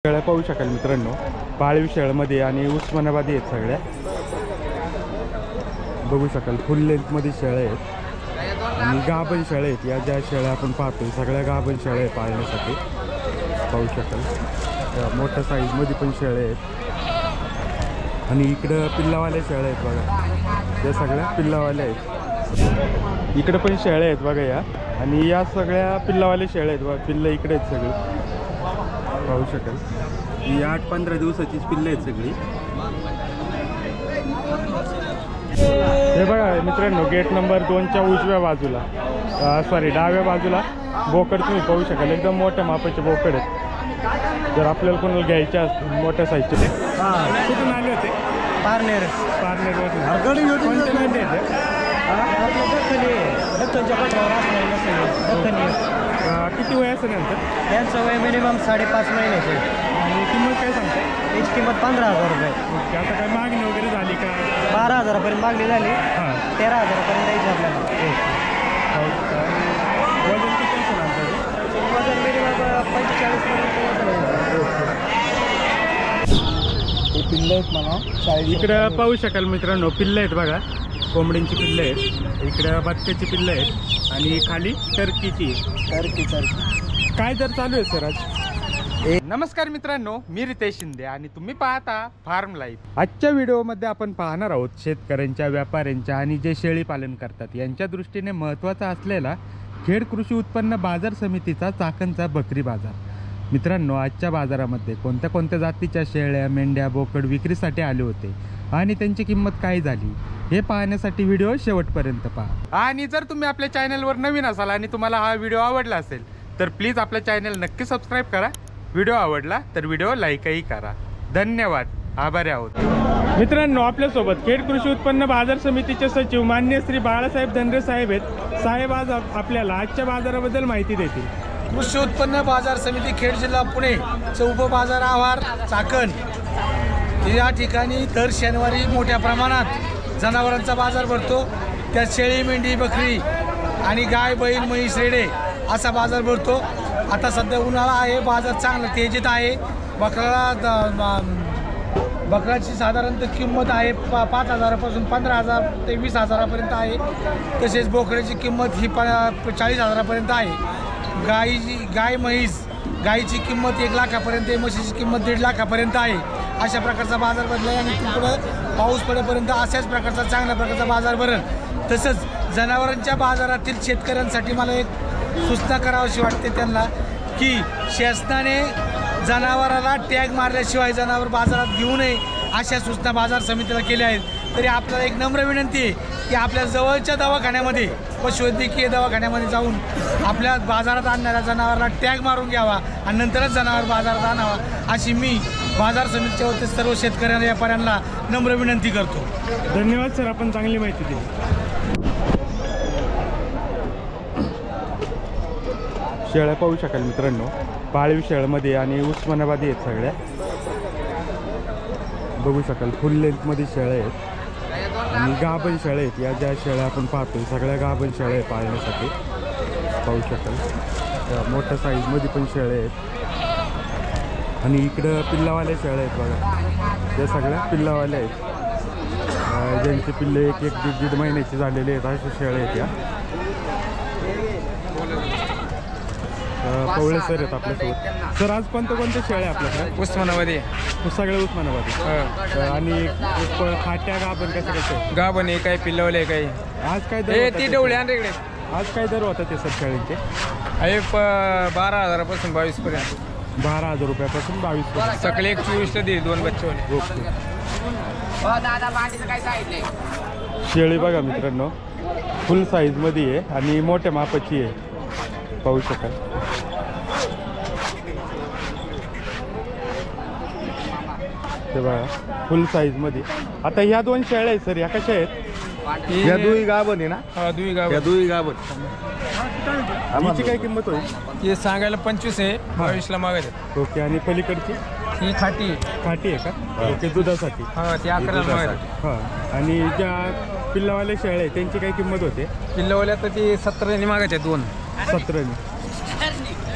शेळ्या पाहू शकाल मित्रांनो, पाळीव शेळ्यामध्ये आणि उस्मानाबादी आहेत सगळ्या. बघू शकाल फुल लेंथमध्ये शेळ्या आहेत आणि गाभण शेळ्या आहेत. या ज्या शेळ्या आपण पाहतोय सगळ्या गाभण शेळ्या आहेत पाळण्यासाठी. पाहू शकाल मोठ्या साईजमध्ये पण शेळ्या आहेत आणि इकडं पिल्लावाल्या शेळ्या आहेत बघा. या सगळ्या पिल्लावाल्या आहेत. इकडं पण शेळ्या आहेत बघा या, आणि या सगळ्या पिल्लावाल्या शेळ्या आहेत बघा. पिल्लं इकडे आहेत सगळी पाहू शकाल. ही 8-15 दिवसाचीच पिल्लं आहेत सगळी. हे बघा मित्रांनो, गेट नंबर 2च्या उजव्या बाजूला डाव्या बाजूला बोकड तुम्ही पाहू शकाल. एकदम मोठ्या मापाचे बोकड आहेत. जर आपल्याला कोणाला घ्यायचे असतील मोठ्या साईजचे. कुठून आले होते? पारनेर किती वय असेल नंतर? यांचं वय मिनिमम 5.5 महिन्याचे. आणि किंमत काय सांगते? याची किंमत 15,000 रुपये. आता काय मागणी वगैरे झाली का? 12,000पर्यंत मागणी झाली. 13,000पर्यंत द्यायची आपल्याला. वजन किती असेल आमचं? वजन मिनिमम 45पर्यंत हे पिल्लं आहेत मला. इकडं पाहू शकाल मित्रांनो, पिल्लं आहेत बघा. कोंबडींची पिल्लं आहेत, इकडं बदकाची पिल्लं आहेत आणि खाली टर्कीची. काय दर चालू आहे सर आज? नमस्कार मित्रांनो, मी रितेश शिंदे आणि तुम्ही पाहता फार्म लाईफ. आजच्या व्हिडिओमध्ये आपण पाहणार आहोत शेतकऱ्यांच्या, व्यापाऱ्यांच्या आणि जे शेळी पालन करतात यांच्या दृष्टीने महत्त्वाचा असलेला खेड कृषी उत्पन्न बाजार समितीचा चाकणचा बकरी बाजार. मित्रांनो, आजच्या बाजारामध्ये कोणत्या कोणत्या जातीच्या शेळ्या, मेंढ्या, बोकड विक्रीसाठी आले होते आणि त्यांची किंमत काय झाली हे पाहण्यासाठी व्हिडिओ शेवटपर्यंत पहा. आणि जर तुम्ही आपल्या चॅनलवर नवीन असाल आणि तुम्हाला हा व्हिडिओ आवडला असेल तर प्लीज आपल्या चॅनल नक्की सबस्क्राईब करा. व्हिडिओ आवडला तर व्हिडिओ लाईकही करा. धन्यवाद, आभारी आहोत. मित्रांनो, आपल्यासोबत खेड कृषी उत्पन्न बाजार समितीचे सचिव मान्य श्री बाळासाहेब धनरे साहेब आहेत. साहेब आज आपल्याला आजच्या बाजाराबद्दल माहिती देतील. कृषी उत्पन्न बाजार समिती खेड जिल्हा पुणे उपबाजार आवार चाकण या ठिकाणी दर शनिवारी मोठ्या प्रमाणात जनावरांचा बाजार भरतो. त्यात शेळी, मेंढी, बकरी आणि गाय, बैल, म्हैस, रेडे असा बाजार भरतो. आता सध्या उन्हाळा आहे, बाजार चांगला तेजीत आहे. बकराची साधारणतः किंमत आहे 5,000पासून 15,000 ते 20,000पर्यंत आहे. तसेच बोकड्याची किंमत ही 40,000पर्यंत आहे. गाय म्हैस गायीची किंमत 1 लाखापर्यंत आहे. म्हशीची किंमत 1.5 लाखापर्यंत आहे. अशा प्रकारचा बाजार भरला आणि पुढं पाऊस पडेपर्यंत अशाच प्रकारचा चांगल्या प्रकारचा बाजार भरेल. तसंच जनावरांच्या बाजारातील शेतकऱ्यांसाठी मला एक सूचना करावीशी वाटते त्यांना, की शासनाने जनावराला टॅग मारल्याशिवाय जनावर बाजारात घेऊ नये अशा सूचना बाजार समितीला केल्या आहेत. तरी आपल्याला एक नम्र विनंती आहे की आपल्या जवळच्या दवाखान्यामध्ये, पशुवैद्यकीय दवाखान्यामध्ये जाऊन आपल्या बाजारात आणणाऱ्या जनावराला टॅग मारून घ्यावा आणि नंतरच जनावर बाजारात आणावा अशी मी बाजार समितीच्या वतीने सर्व शेतकऱ्यांना, व्यापाऱ्यांना नम्र विनंती करतो. धन्यवाद सर, आपण चांगली माहिती दिली. शेळ्या पाहू शकाल मित्रांनो, पाळीव शेळ्यामध्ये आणि उस्मानाबादी आहेत सगळ्या. बघू शकाल फुल लेंथमध्ये शेळ्या आहेत आणि गाभण शेळ्या आहेत. या ज्या शेळ्या आपण पाहतोय सगळ्या गाभण शेळ्या आहेत पाळण्यासाठी. पाहू शकाल मोठ्या साईजमध्ये पण शेळ्या आहेत आणि इकडं पिल्लावाल्या शेळ्या आहेत बघा. या सगळ्या पिल्लावाल्या आहेत, ज्यांचे पिल्ले 1-1, 1.5 महिन्याचे झालेले आहेत अशा शेळ्या आहेत. या पवळे सर आहेत आपल्यासोबत. सर आज कोणत्या शेळ्या आपल्याकडे? उस्मानाबादी. सगळे उस्मानाबादी. आणि खाट्या गाभण कसं कसं? गाभण आहे, काही पिल्लवले काही. आज काय दर? ती डवळे आणले. आज काय दर होता ते सर शेळींचे? आहे 12,000पासून 22पर्यंत. 12,000 रुपयापासून 22. सकाळी 124ला दिली 2 बच्चे. ओके. शेळी बघा मित्रांनो, फुल साईजमध्ये आहे आणि मोठ्या मापाची आहे. पाहू शकाल. ते बघा फुल साईजमध्ये. आता ह्या 2 शेळ्या आहेत सर, ह्या कशा आहेत? या दुई गाभण आहे ना? हा, दुई गाभण. या दुई गाभण. हिची काय किंमत होईल? हे सांगायला 25 आहे, 22ला मागायचे. ओके. आणि पलीकडची ही खाटी आहे का? ओके, दुधासाठी. हा, ती 11ला मागायचे. हां. आणि ज्या पिल्लावाल्या शेळ्या आहेत त्यांची काय किंमत होते? पिल्लवल्या तर ती 17ने मागायचे 2. 17ने.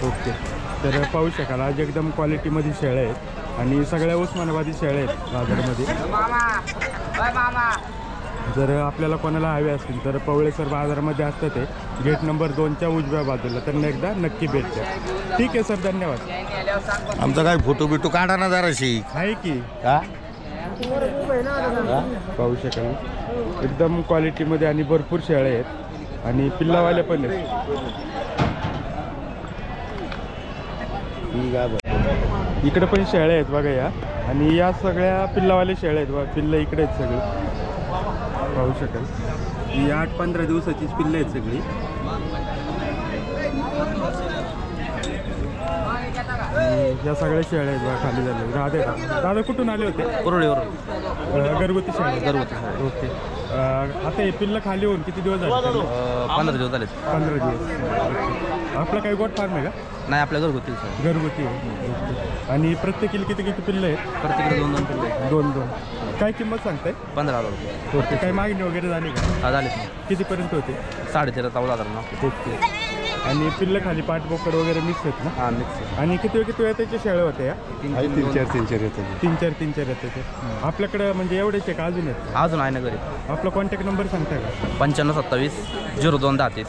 ओके. तर पाहू शकाल आज एकदम क्वालिटीमध्ये शेळ्या आहेत आणि सगळ्या उस्मानाबादी शेळ्या आहेत बाजारामध्ये. जर आपल्याला कोणाला हवे असतील तर पवळेसर बाजारामध्ये असतं ते गेट नंबर 2च्या उजव्या बाजूला. त्यांना एकदा नक्की भेट द्या. ठीक आहे सर, धन्यवाद. आमचा काय फोटो बिटो काढा ना जराशी आहे की का पाहू शकाल एकदम क्वालिटीमध्ये आणि भरपूर शेळ्या आहेत आणि पिल्लावाले पण आहेत. इकडे पण शेळ्या आहेत बघा या, आणि या सगळ्या पिल्लावाले शेळ्या आहेत बघा. पिल्लं इकडे आहेत सगळी पाहू शकाल. ही 8-15 दिवसाचीच पिल्लं आहेत सगळी. या सगळ्या शेळ्या आहेत बघा खाली झाले. दादा कुठून आले होते? कुरळीवरून घरगुती शेळ्या. ओके. आता हे पिल्लं खाली होऊन किती दिवस झाले? 15 दिवस झाले. 15 दिवस. आपला काही गोट फार्म आहे का? नाही आपल्या घरगुती घरगुती आहे. ओके. आणि प्रत्येकीला किती किती पिल्लं आहेत? प्रत्येकाला 2-2 पिल्ले. 2-2. काय किंमत सांगताय? 15,000 रुपये. ओके. काही मागणी वगैरे झाली का? हा झाले. कितीपर्यंत होते? 13,500 ना. ओके. आणि पिल्लं खाली पाठबोकड वगैरे मिक्स आहेत ना? हां मिक्स. आणि किती वेळाचे शेळ्या होत्या या? 3-4 येतात. 3-4 येतात. आपल्याकडं म्हणजे एवढेच आहे का अजून आहेत? अजून आहे ना घरी. आपला कॉन्टॅक्ट नंबर सांगताय का? 9527-0233.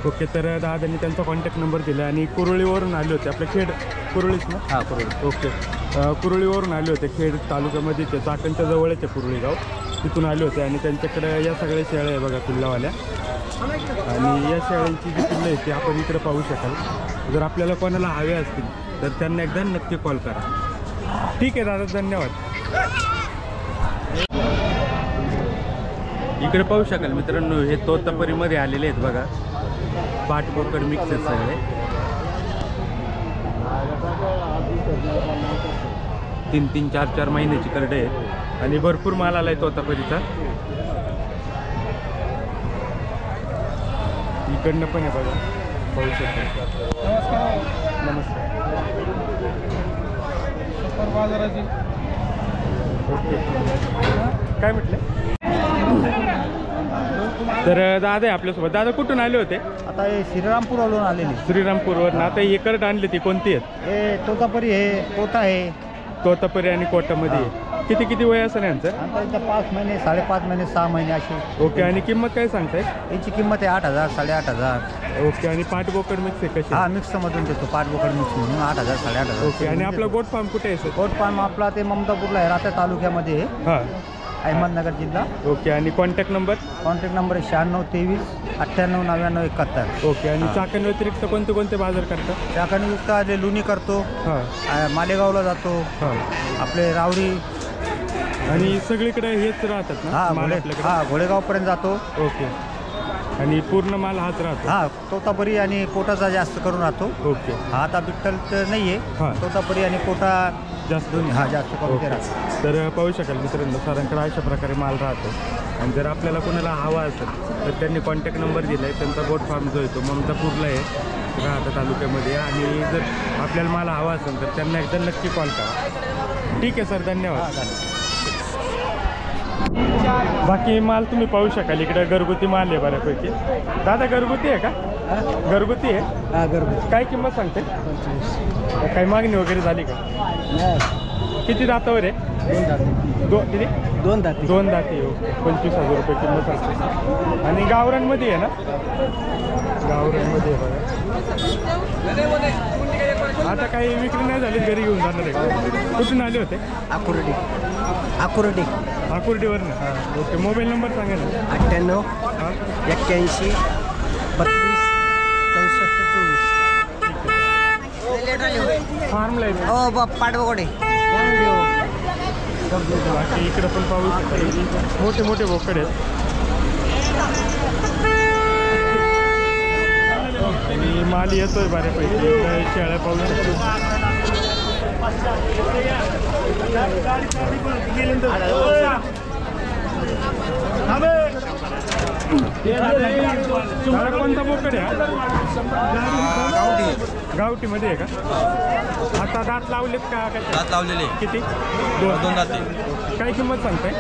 ओके. तर दादांनी त्यांचा कॉन्टॅक्ट नंबर दिला आणि कुरळीवरून आले होते. आपल्या खेड कुरळीच ना? हां कुरळी. ओके. कुरळीवरून आले होते. खेड तालुक्यामध्ये ते चाकणच्या जवळच आहे कुरळी गाव. तिथून आले होते आणि त्यांच्याकडे या सगळ्या शेळ्या आहे बघा पिल्लावाल्या. आणि या शेळ्यांची जी पिल्लं आहे ती आपण इकडे पाहू शकाल. जर आपल्याला कोणाला हवे असतील तर त्यांना एकदा नक्की कॉल करा. ठीक आहे दादा, धन्यवाद. इकडे पाहू शकाल मित्रांनो, हे तोतापुरीमध्ये आलेले आहेत बघा. पाठबोकड मिक्स आहेत सगळे. 3-3, 4-4 महिन्याची करडे आहेत आणि भरपूर माल आलाय तोतापुरीचा. इकडनं पण आहे बघा, पाहू शकतो. नमस्कार. ओके. काय म्हटलं? तर दादा आहे आपल्यासोबत. दादा कुठून आले होते? आता हे श्रीरामपूरवरून आलेली. श्रीरामपूरवर. आता हे करड आणले ती कोणती आहेत? हे तोतापरी आहे, कोटा आहे. तोतापुरी आणि कोटामध्ये आहे. किती वय असं यांचं? आता इथं 5 महिने, 5.5 महिने, 6 महिने अशी. ओके. आणि किंमत काय सांगताय? याची किंमत आहे 8,000, 8,500. ओके. आणि पाठबोकड मिक्स आहे कशी? हा मिक्समधून देतो, पाठबोकड मिक्स म्हणून 8,000, 8,500. ओके. आणि आपला गोट फार्म कुठे आहे सर? कोट फार्म आपला ते ममतापूरला आहे, राहत्या तालुक्यामध्ये आहे, हां. अहमदनगर जिल्हा. ओके. आणि कॉन्टॅक्ट नंबर? कॉन्टॅक्ट नंबर आहे 9623 98 99 71. ओके. आणि चाकण व्यतिरिक्त कोणते कोणते बाजार करतात? त्याकडे विकता आले लुणी करतो, हां मालेगावला जातो, हां. आपले रावरी. आणि सगळीकडे हेच राहतात ना माल आपल्याकडे? हा घोडेगावपर्यंत जातो. ओके. आणि पूर्ण माल हाच राहतो? हा तोतापरी आणि कोटाचा जास्त करून राहतो. ओके. हा आता बिट्टल तर नाही हां. आहे, तोतापरी आणि कोटा जास्त दोन्ही हा जास्त करून ते ओके. राहतो. तर पाहू शकाल मित्रांनो, सरांकडे अशा प्रकारे माल राहतो. आणि जर आपल्याला कोणाला हवा असेल तर त्यांनी कॉन्टॅक्ट नंबर दिला आहे. त्यांचा गोट फार्म जो आहे तो ममतापूरला आहे, राहता तालुक्यामध्ये. आणि जर आपल्याला माल हवा असेल तर त्यांना एकदा नक्की कॉल करा. ठीक आहे सर, धन्यवाद. बाकी माल तुम्ही पाहू शकाल. इकडे घरगुती माल आहे बऱ्यापैकी. दादा घरगुती आहे का? घरगुती आहे. हा घरगुती. काय किंमत सांगते? काही मागणी वगैरे झाली का? किती दातावर आहे? किती? 2 दाती. 2 दाती. ओके. 25,000 रुपये किंमत असते. आणि गावरांमध्ये आहे ना? गावरांमध्ये आहे बघा. आता काही विक्री नाही झाली, घरी घेऊन जाणार आहे. कुठून आले होते? आकुर्डी. आकुर्डीवरनं. ओके. मोबाईल नंबर सांगा ना. 98 हां. 81 32 64 24. फार्मला आहे. हो पाठवकडे. बाकी इकडं पण पाहू शकता मोठे मोठे बोकड आहेत. आणि माल येतोय बऱ्यापैकी. शेळ्या पाहू शकतो. कोणता बोकड आहे? गावठीमध्ये आहे का? आता दात लावलेत का? दात लावलेले. किती? 2 दाते. काय किंमत सांगताय?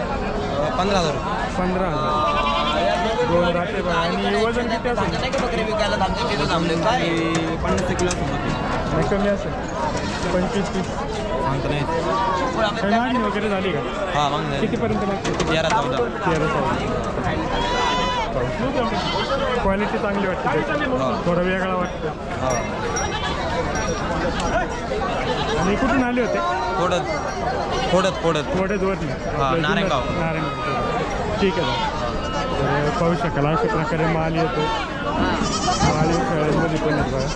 15,000. 15,000. 2 दाते बघा. आणि वजन किती असेल? 50 किलो. नाही कमी असेल 25-30 सांगतो नाही काही मागणी वगैरे झाली का? हां मग नाही कितीपर्यंत लागते? 13-14 क्वालिटी चांगली वाटते त्याची. थोडा वेगळा वाटतं. हां आणि कुठून आले होते? फोडत वडदवरती. हां, नारायणगाव. ठीक आहे ना. तर पाहू शकाल अशा प्रकारे माल येतो. माल शाळेमध्ये पण येतो बघा.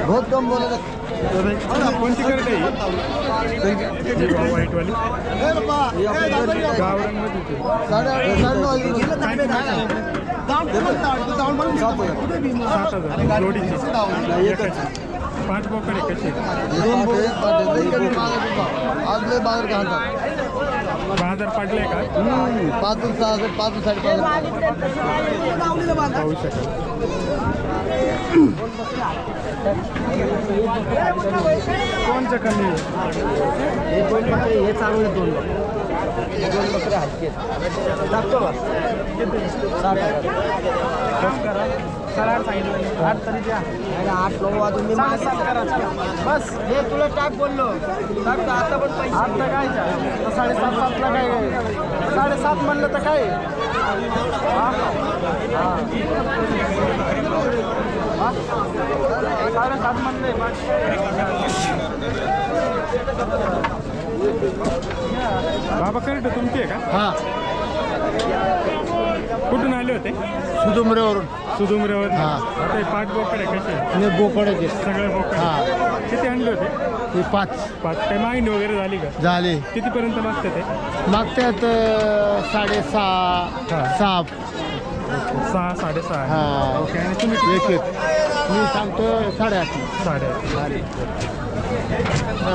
बहुत कम बोला कोणती करत आहे व्हाईटवाली? गावरांमध्ये ते. काय किंमत? 7,000 जोडीची एकाची. 5 बोकडे कशी? बाजार पडले का? 5-6 5-5.5 पाहू शकाल. कोणचं कमी? हे चालू आहे 2 बकरे हलके लागतो का? 8 तरी द्या. 8-9 वाजून मी बस हे तुला टाक बोललो टाक आता पण पैसे आता काय 7.5-7ला काय 7.5 म्हणलं तर काय 7.5 म्हणले. बाबा करेक्ट तुमची आहे का? हां कुठून आले होते? सुदुमरेवरून. सुदुमरेवर. हां. आता हे 5 बोकडे कसे? बोकडे सगळे बोकडे. हां. किती आणले होते? हे 5 काही मागणी वगैरे झाली का? झाले. कितीपर्यंत मागते ते? मागत्यात 6.5 7. 6-6.5. हां. ओके. आणि तुम्ही किती? मी सांगतो 8.5. 8.5.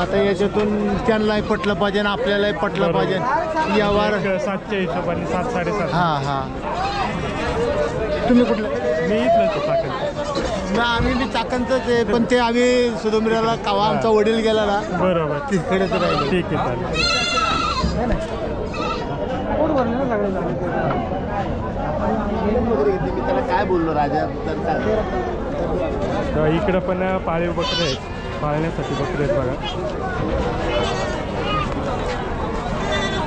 आता याच्यातून त्यांनाही पटलं पाहिजे आणि आपल्यालाही पटलं पाहिजे यावर. 7च्या हिशोबाने 7-7.5. हां हां. तुम्ही कुठलं? मी इथलंच टाकेल. आम्ही बी चाकणचंच आहे पण ते आम्ही सुदुमऱ्याला कावा आमचा वडील गेला ना बरोबर. तिकडेच राहिले. ठीक आहे चालेल. मी त्याला काय बोललो राजा तर इकडं पण पाळीव बकरे आहेत. पाळण्यासाठी बकरे आहेत बघा.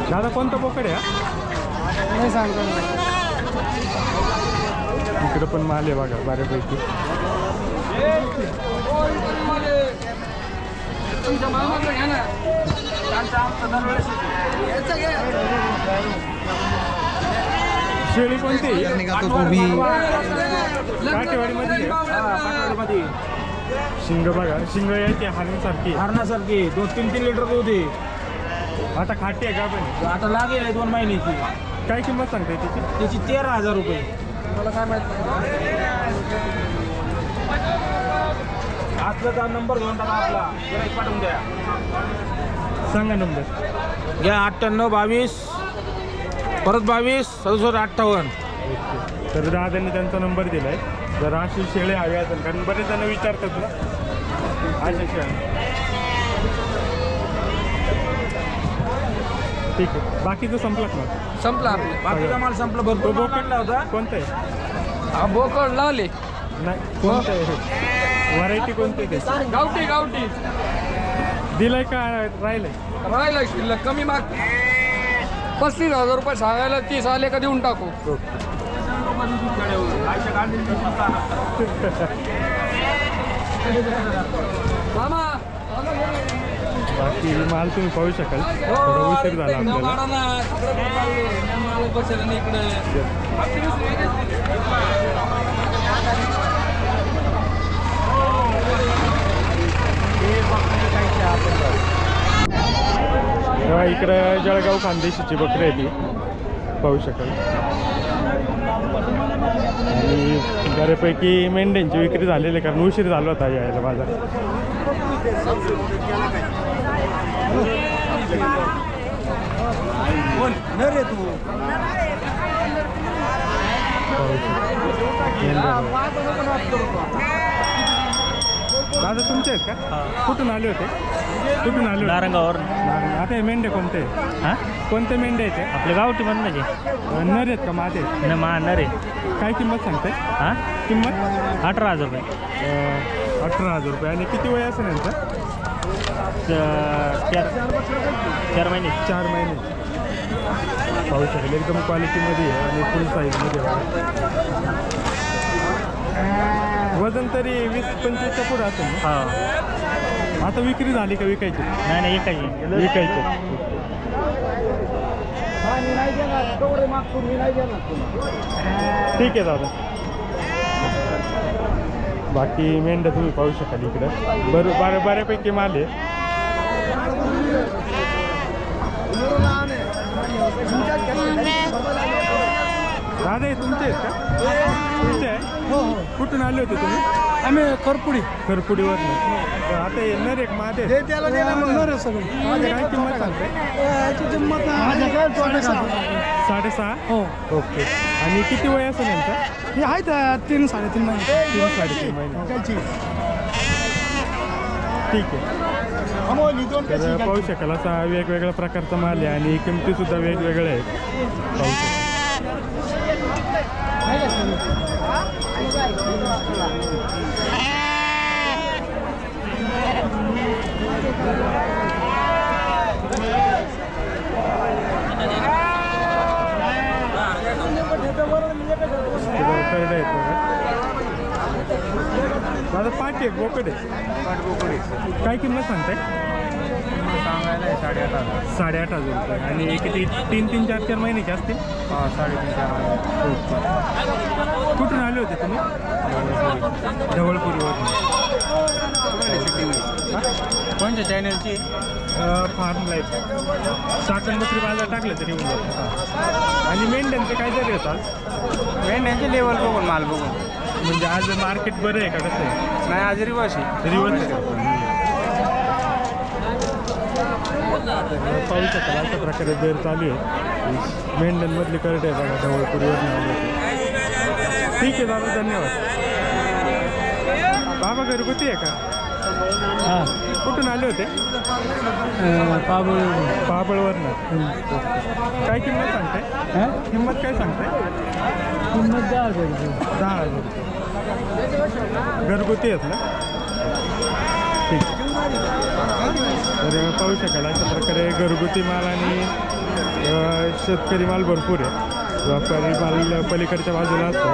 दादा कोणतं बोकडे आहे? नाही सांगतो. इकडं पण माल आहे बघा बऱ्यापैकी. शेळी कोणती? काठेवाडीमध्ये. शिंग बघा. शिंग यायची हरणासारखी. 2-3 लिटर दूध आहे. आता खाटी आहे का पण? आता लागेल 2 महिन्याची. काय किंमत सांगते त्याची? त्याची 13,000 रुपये. मला काय माहिती आजचा नंबर घेऊन टाका आपला. गिऱ्हाईक पाठवून द्या. सांगा नंबर. घ्या 98-22 परत 22-67-58. तर दादांनी त्यांचा नंबर दिला आहे. जर अशी शेळे हवी असेल कारण बरेच जण विचारतात ना अशा शेळ्या. ठीक आहे. बाकीचं संपलात ना? संपला आपलं. बाकीचा माल संपला. भरपूर बोकड आणला होता. कोणतं आहे? हा बोकड लावले. नाही कोणतं आहे? व्हरायटी कोणती आहे? गावठी दिलाय का राहिलंय? राहिला शिल्लक कमी माग 35,000 रुपये सांगायला 30 आले का देऊन टाकू. मामा बाकी माल तुम्ही पाहू शकाल. थोडा उशीर झाला आपल्याला. इकडं जळगाव खानदेशीची बकरी आहे ती पाहू शकाल. आणि बऱ्यापैकी मेंढ्यांची विक्री झालेली आहे कारण उशीर झाला होता यायला बाजार. दादा तुमचे आहेत का? कुठून आले होते? कुठून आले होते? नारंगावर. आता हे मेंढे कोणते? हां कोणते मेंढे आहेत? आपले गावठी म्हणजे नर आहेत का मादे? न नर आहे. काय किंमत सांगते? हां किंमत 18,000 रुपये. 18,000 रुपये. आणि किती वय असेल यांचं? 4 महिने. 4 महिने. पाहू शकेल एकदम क्वालिटीमध्ये आहे आणि फुल साईजमध्ये आहे. वजन तरी 20-25च्या पुढं असेल ना? हो. आता विक्री झाली का विकायची? नाही विकायची. ठीक आहे दादा. बाकी मेंढ्या तुम्ही पाहू शकाल इकडं बऱ्यापैकी माल आहे. दादा हे तुमचे आहेत का? तुमचे आहे? हो. कुठून आले होते तुम्ही? आम्ही करपुडी. करपुडीवर. आता हे नर एक मादे हे त्याला देणार सगळं. काय किंमत सांगते? याची किंमत 6.5. हो. ओके. आणि किती वय असेल यांचं? हे आहेत 3-3.5 महिने. 3-3.5 महिने. ठीक आहे. तर पाहू शकाल असा वेगवेगळ्या प्रकारचा माल आहे आणि किमतीसुद्धा वेगवेगळ्या आहेत. पाहू शकाल. करडे आहेत दादा. पाठी आहे बोकड आहे. काय किंमत सांगताय? सांगायला 8,500. 8,500 रुपये. आणि किती 3-4 महिन्याचे असतील? 3.5-4. ओके. कुठून आले होते तुम्ही? ढवळपुरीवर. कोणत्या चॅनलची? Form life. साखर बकरी बाजार टाकलं तरी होऊन जातं. आणि मेंढ्यांचे काय जरी येतात? मेंढ्यांची लेवल बघून माल बघून. म्हणजे आज मार्केट बरं आहे का कसं आहे? नाही आज रिवर्स आहे. पाहू शकाल अशा प्रकारे दर चालू आहे. मेंढ्यांमधली करडे आहे बघा ढवळपुरीवर आले. ठीक आहे दादा धन्यवाद. बाबा घरगुती आहे का? हां. कुठून आले होते? पाबळवरनं. काय किंमत सांगताय? किंमत काय सांगताय? किंमत 10,000 रुपये. 10,000 रुपये. घरगुती आहेत ना? ठीक. तर पाहू शकाल अशा प्रकारे घरगुती माल आणि शेतकरी माल भरपूर आहे. व्यापारी माल पलीकडच्या बाजूला असतो.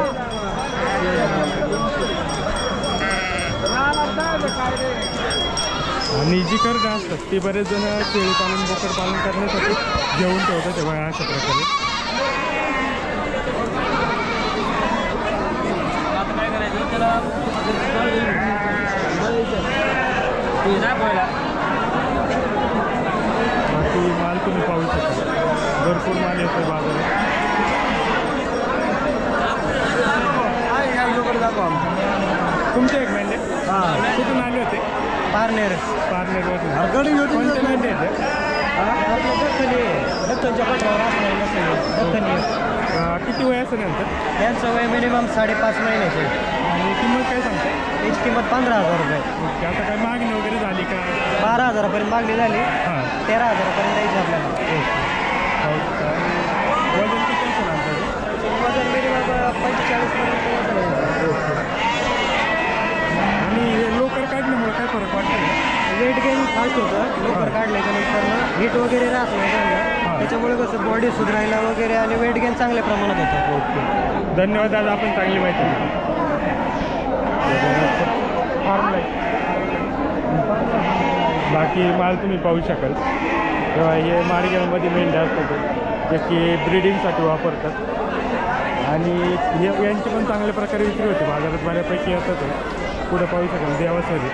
आणि जी करडं असतात ती बरेच जण शेळी पालन बोकड पालन करण्यासाठी घेऊन ठेवतात तेव्हा अशा प्रकारे. बाकी माल तुम्ही पाहू शकता भरपूर माल येतो बाजारात. तुमचे एक मेंढे? कुठून आले होते? पारनेरवर. कोणते मेंढे आहेत? किती वय असेल नंतर? यांचं वय मिनिमम 5.5 महिन्याचे. आणि किंमत काय सांगते? याची किंमत 15,000 रुपये. ओके. आता काय मागणी वगैरे झाली का? 12,000पर्यंत मागणी झाली. हां. 13,000पर्यंत द्यायची आपल्याला. ओके. वजन किती असेल आमचं? वजन मिनिमम 45पर्यंत वजन आहे. आणि लोकर काढल्यामुळे काय फरक वाटतं? वेट गेन फास्ट होतं. लोकर काढल्याच्या नंतर हीट वगैरे राहत नाही त्यांना. त्याच्यामुळे कसं बॉडी सुधारायला वगैरे आणि वेट गेन चांगल्या प्रमाणात होतं. ओके. धन्यवाद दादा आपण चांगली माहिती दिली. बाकी माल तुम्ही पाहू शकाल तेव्हा हे मार्केटमध्ये मेंढ्या असतात जे की ब्रीडिंगसाठी वापरतात आणि हे यांची पण चांगल्या प्रकारे विक्री होते बाजारात बऱ्यापैकी येतात. पुढे पाहू शकाल देवासाठी.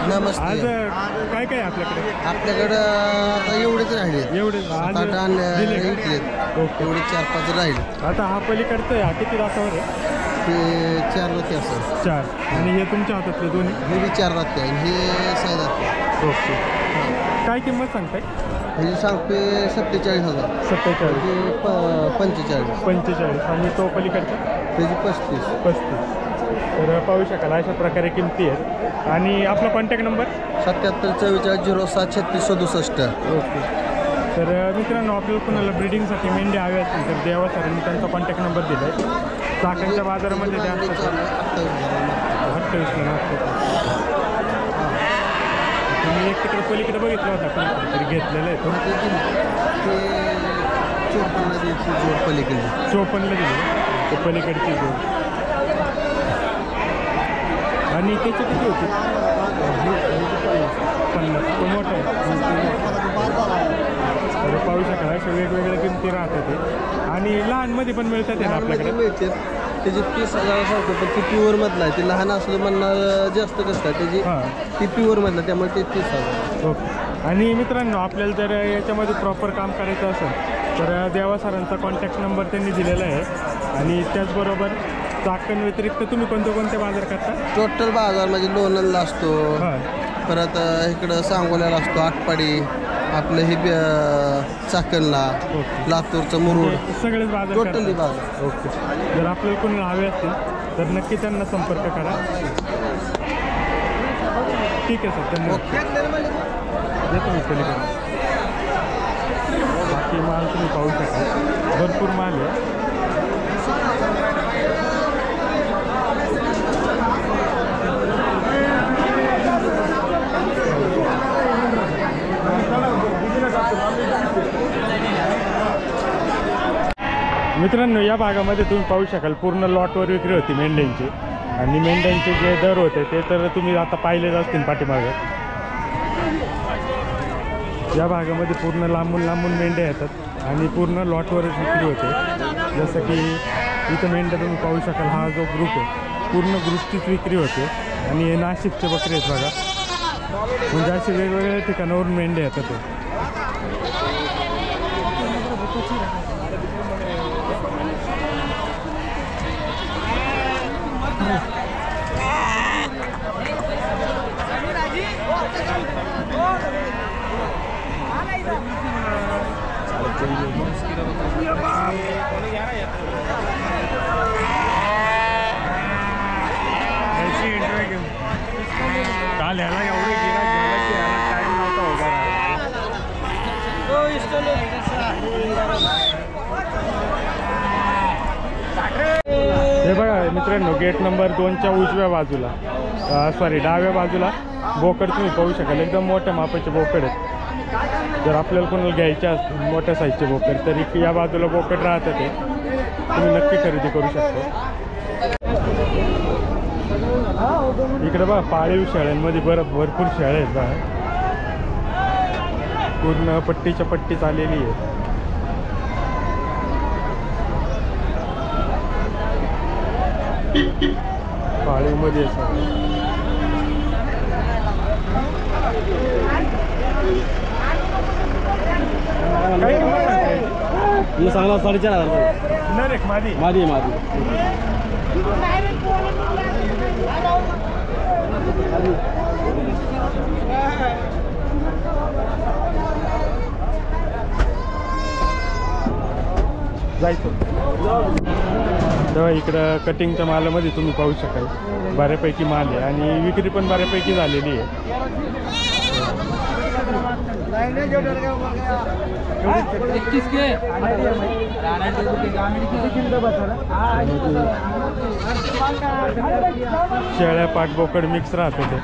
नमस्ते. आज काय काय आपल्याकडं आता एवढेच राहिले. एवढे आज दिले का? ओके. एवढे 4-5 राहिले. आता हा पलीकडचं आहे हा किती दातावर आहे? ते 4 राहते असं. 4. आणि हे तुमच्या हातातले दोन्ही? हे बी 4 राहते आणि हे 6 राहते. ओके. काय किंमत सांगताय? ह्याची सांगते 47,000. 47, त्याची 45. 45 आणि तो पलीकडचा त्याची 35. 35. तर पाहू शकाल अशा प्रकारे किमती आहेत. आणि आपला कॉन्टॅक्ट नंबर? 77 44 07 36 67. ओके. तर मित्रांनो आपल्याला कोणाला ब्रिडिंगसाठी मेंढ्या हव्या असतील तर देवा सरांनी त्यांचा कॉन्टॅक्ट नंबर दिला आहे. चाकणच्या बाजारामध्ये ते असतात. 28 तुम्ही एक तिकडे पलीकडे बघितला होता कोणीतरी घेतलेलं आहे तो ते 54 जोड पलीकडे. 54ला दिली तो पलीकडची जोड. आणि त्याची किती होती? 50. तो मोठा आहे. तर पाहू शकाल अशा वेगवेगळ्या किमती राहतात ते. आणि लहानमध्ये पण मिळतात आहे ना आपल्याकडे? मिळते. त्याची 30,000 सांगतो पण ती प्युअरमधला आहे. ते लहान असलं म्हणणं जास्त कसं आहे त्याची. हां. ती प्युअरमधला त्यामुळे ते 30,000. ओके. आणि मित्रांनो आपल्याला जर याच्यामध्ये प्रॉपर काम करायचं असेल तर देवा सरांचा कॉन्टॅक्ट नंबर त्यांनी दिलेला आहे. आणि त्याचबरोबर चाकण व्यतिरिक्त तुम्ही कोणते बाजार करता? टोटल बाजार म्हणजे लोणंदला असतो, हां. परत इकडं सांगोल्याला असतो, आटपाडी, आपलं हे चाकणला, ओके. लातूरचं मुरुड, सगळेच बाजार टोटली करता? बाजार. ओके. जर आपल्याला कोणाला हवे असतील तर नक्की त्यांना संपर्क करा. ठीक आहे सर, धन्यवाद. देतो मी पलीकडे. बाकी माल तुम्ही पाहू शकाल, भरपूर माल आहे. मित्रांनो या भागामध्ये तुम्ही पाहू शकाल पूर्ण लॉटवर विक्री होती मेंढ्यांची. आणि मेंढ्यांचे जे दर होते ते तर तुम्ही आता पाहिलेच असतील पाठीमागे. या भागामध्ये पूर्ण लांबून मेंढ्या येतात आणि पूर्ण लॉटवरच विक्री होते. जसं की इथं मेंढ्या तुम्ही पाहू शकाल, हा जो ग्रुप आहे पूर्ण ग्रुपचीच विक्री होते. आणि हे नाशिकचे बकरे आहेत बघा. म्हणजे असे वेगवेगळ्या ठिकाणावरून मेंढ्या येतात ते. काल ह्याला एवढे गिराक झाला की ह्याला टाईम नव्हता उभा हे बघा मित्रांनो, गेट नंबर 2च्या उजव्या बाजूला डाव्या बाजूला बोकड तुम्ही पाहू शकाल. एकदम मोठ्या मापाचे बोकड आहेत. जर आपल्याला कोणाला घ्यायचे असतील मोठ्या साईजचे बोकड तरी या बाजूला बोकड राहतात ते तुम्ही नक्की खरेदी करू शकता. इकडे बघा पाळीव शेळ्यांमध्ये भरपूर शेळ्या आहेत बघा. पूर्ण पट्टीच्या पट्टीच आलेली आहे. पाळीवमध्ये काय किंमत सांगताय? मी सांगला 4,500 नर एक मादी. मादी जायचं तेव्हा इकडं कटिंगच्या मालामध्ये तुम्ही पाहू शकाल बऱ्यापैकी माल आहे आणि विक्री पण बऱ्यापैकी झालेली आहे. शेळ्या पाठबोकड मिक्स राहते ते.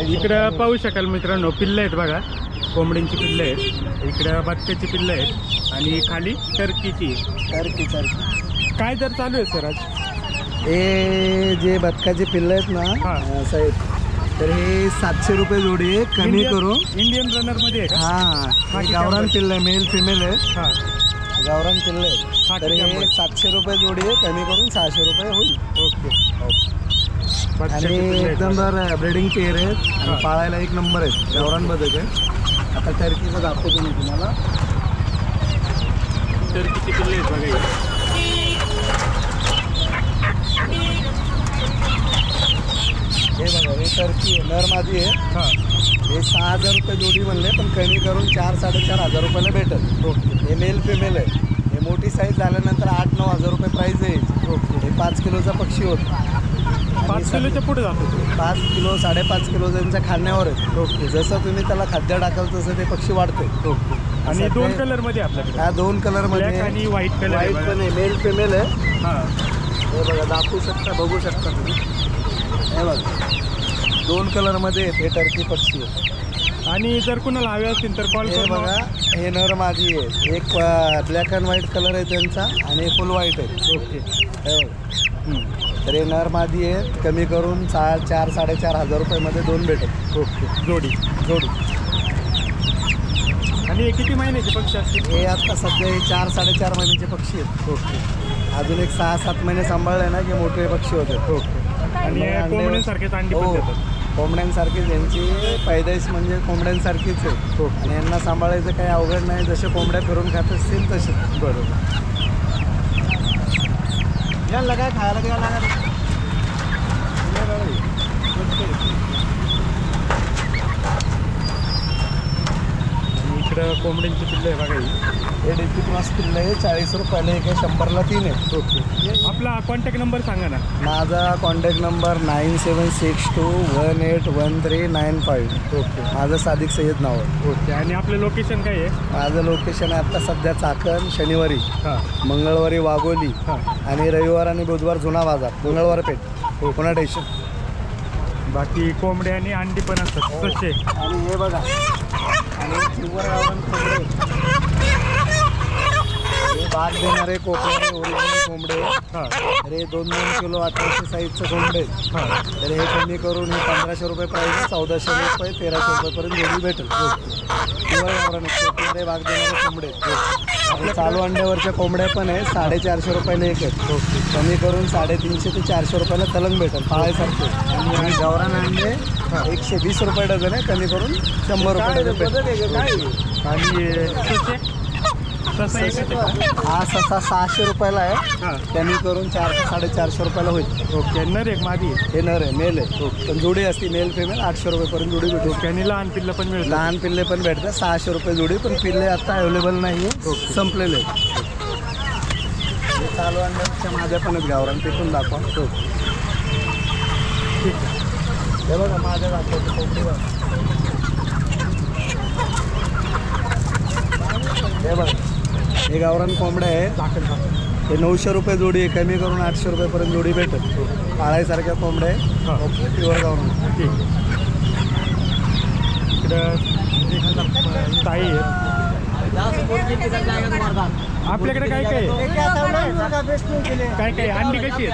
इकडं पाहू शकाल मित्रांनो, पिल्लं आहेत बघा, कोंबडींची पिल्लं आहेत. इकडं बत्त्याची पिल्लं आहेत आणि खाली टर्कीची. काय दर चालू आहे सर आज? हे जे बदकाचे पिल्लं आहेत हा. ना साहेब, तर हे 700 रुपये जोडी आहे, कमी करून. इंडियन रनर मध्ये आहे का? हां, गावरान पिल्लं आहे, मेल फिमेल आहे, हा गावरान पिल्लं आहे. हा, तर ठीक आहे. हे 700 रुपये जोडी आहे, कमी करून 600 रुपये होईल. ओके. आणि एकदम ब्रीडिंग पेअर आहेत हा. आणि पाळायला एक नंबर आहेत, गावरान बदक आहे. आता टर्कीचं दाखवतो मी तुम्हाला. तर किती पिल्ले आहेत बघा हे. हे बघा, हे टर्की आहे, नर मादी आहे. हा हे 6000 रुपये जोडी म्हणले, पण कमी करून 4-4.5 रुपयाला भेटत. ओके. हे मेल फिमेल आहे. हे मोठी साईज झाल्यानंतर 8-9 हजार रुपये प्राईज आहे. ओके. हे 5 किलोचा पक्षी होतो. 5 किलोच्या पुढे जातो तो. 5 किलो 5.5 किलो त्यांच्या खाण्यावर आहे. ओके. जसं तुम्ही त्याला खाद्य टाकाल तसं ते पक्षी वाढते. ओके. आणि सध्या- 2 कलर मध्ये आपल्याकडे ह्या 2 कलर मध्ये ब्लॅक आणि व्हाईट कलर व्हाईट पण आहे, मेल फिमेल आहे. हा हे बघा, दाखवू शकता, बघू शकता तुम्ही. हे बघा, 2 कलर मध्ये आहेत हे टर्की पक्षी आहे. आणि जर कुणाला हवे असतील तर कॉल हे करून बघा, हे नर मादी आहे. एक ब्लॅक अँड व्हाईट कलर आहे त्यांचा आणि फुल व्हाईट आहे. ओके. हे बघा. तर हे नर मादी आहे, कमी करून 4-4.5 हजार रुपयामध्ये 2 भेटत. ओके. जोडी. आणि हे किती महिन्याचे पक्षी असतील? हे आता सध्या हे 4-4.5 महिन्याचे पक्षी आहेत. ओके. अजून एक 6-7 महिने सांभाळले ना की मोठे पक्षी होते. ओके. आणि कोंबड्यांसारखेच अंडी पण हो, देतात. कोंबड्यांसारखीच यांची पैदाईश म्हणजे कोंबड्यांसारखीच आहे. ओके. आणि यांना सांभाळायचं काही अवघड नाही, जसे कोंबड्या फिरून खात असतील तसे. बरोबर. यांना काय खायला द्यायला लागत. आणि इकडं कोंबड्यांची पिल्लं आहे बघा ही. हे डेसी क्रॉस पिल्लं आहे, 40 रुपयाला एक आहे, 100ला 3 आहे. ओके. आपला कॉन्टॅक्ट नंबर सांगा ना. माझा कॉन्टॅक्ट नंबर 9762181395. ओके. माझं सादिक सय्यद नाव आहे. ओके. आणि आपलं लोकेशन काय आहे? माझं लोकेशन आहे आता सध्या चाकण, शनिवारी, हां मंगळवारी वाघोली हां. आणि रविवार आणि बुधवार जुना बाजार, मंगळवार पेठ, पुणे स्टेशन. बाकी कोंबड्या आणि अंडी पण असतात तसे. आणि हे बघा, आणि प्युअर गावरान कोंबडे, हे बाग देणारे कोंबडे, ओरिजिनल कोंबडे. हां तर हे 2-2 किलो 1800 साईजचं कोंबडे. हां. तर हे कमी करून हे 1500 रुपये प्राईज, 1400 रुपये 1300 रुपयेपर्यंत जोडी भेटेल. प्युअर गावरान कोंबडे, बाग देणारे कोंबडे. आपल्या चालू अंड्यावरच्या कोंबड्या पण आहे, 450 रुपयाला एक आहेत. ओके. कमी करून 350 ते 400 रुपयाला तलंग भेटेल पाळायसारखे. आणि गावरान अंडे 120 रुपये डझन आहे, कमी करून 100 रुपये डझन भेटेल. आणि ससे तसं एकच आहे का? हा ससा 600 रुपयाला आहे, हां. कमी करून 400-450 रुपयाला होईल. ओके. नर एक मादी आहे. हे नर आहे, मेल आहे. पण जोडी असते मेल फिमेल 800 रुपयेपर्यंत जोडी भेटू. ओके. आणि लहान पिल्लं पण मिळतात. लहान पिल्ले पण भेटतात 600 रुपये जोडी, पण पिल्ले आता अवेलेबल नाही आहे, ओके. संपलेले आहेत. हे चालू अंड्याच्या माझ्या पण आहेत गावरान, ते पण दाखवा. ठीक आहे. हे बघा माझ्या दाखवतो कोंबडी बघा. हे बघा, हे गावरान कोंबड्या आहे, हे 900 रुपये जोडी आहे, कमी करून 800 रुपयेपर्यंत जोडी भेटत. पाळायसारख्या कोंबड्या आहे. हां. ओके. प्युअर गावरान. ठीक आहे. इकडं ताई आहे. आपल्याकडे काय काय आहे? काय काय अंडी कशी आहेत?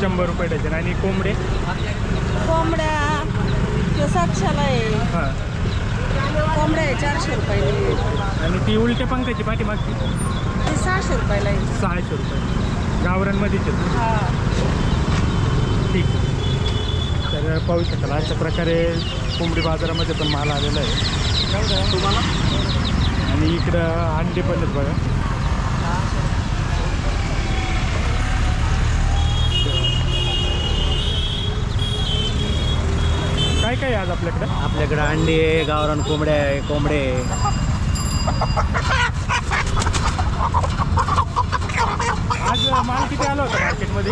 100 रुपये डझन. आणि कोंबडे? कोंबड्या ते 700ला आहे, हां. कोंबड्या आहे 400 रुपये, आणि ती उलट्या पंखाची पाठीमागची? ती 600 रुपयाला आहे. 600 रुपये. गावरांमध्येच आहेत. हा. ठीक आहे. तर पाहू शकाल अशा प्रकारे कोंबडी बाजारामध्ये पण माल आलेला आहे तुम्हाला. आणि इकडं अंडे पण आहेत बघा. काय काय आहे आज आपल्याकडं? आपल्याकडे अंडी आहे, गावरान कोंबड्या आहे, कोंबडे आहे. आज माल किती आला होता मार्केटमध्ये?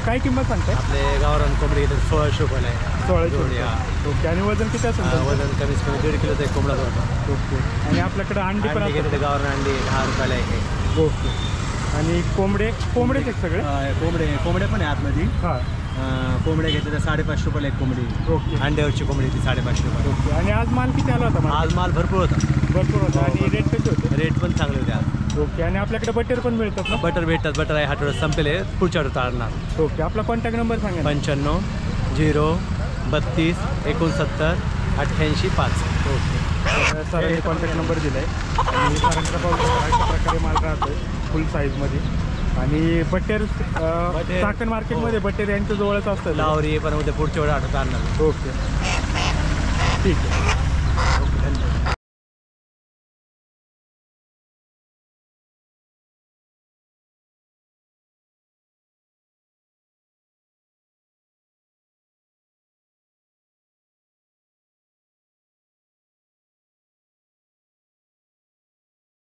काय किंमत सांगताय? आपले गावरान कोंबडी इथे 1600 रुपयाला आहे. 1600 जोडी, रुपये. हां. ओके. आणि वजन किती असेल त्याचं? वजन कमीत कमी 1.5 किलोचा एक कोंबडा होता. ओके. आणि आपल्याकडे अंडी पण अंडी असतात? घेतले गावरान अंडी 10 रुपयाला आहे. ओके. आणि कोंबडेच आहेत सगळे? कोंबडे पण आहे आतमध्ये. हां. कोंबड्या घेतले तर 550 रुपयाला एक कोंबडी. ओके. अंड्यावरची कोंबडी ती 550 रुपये. ओके. आणि आज माल किती आला होता? आज माल भरपूर होता. भरपूर होता आणि रेट कसे होते? रेट पण चांगले होते आज. ओके. आणि आपल्याकडे बटर पण मिळतात ना? बटर भेटतात. बटर आहे आठवड्यात संपले, पुढच्या आठवड्यात आणणार. ओके. आपला कॉन्टॅक्ट नंबर सांगा ना. 95-0-32-59-88-5. ओके. तर सरांनी कॉन्टॅक्ट नंबर दिला आहे आणि सरांचा पाहू शकता अशा प्रकारे माल राहतो फुल साईजमध्ये. आणि बटर चाकण मार्केटमध्ये बटर यांच्या जवळच असतं. लावरी पण उद्या पुढच्या वेळा आठवड्यात आणणार. ओके. ठीक आहे.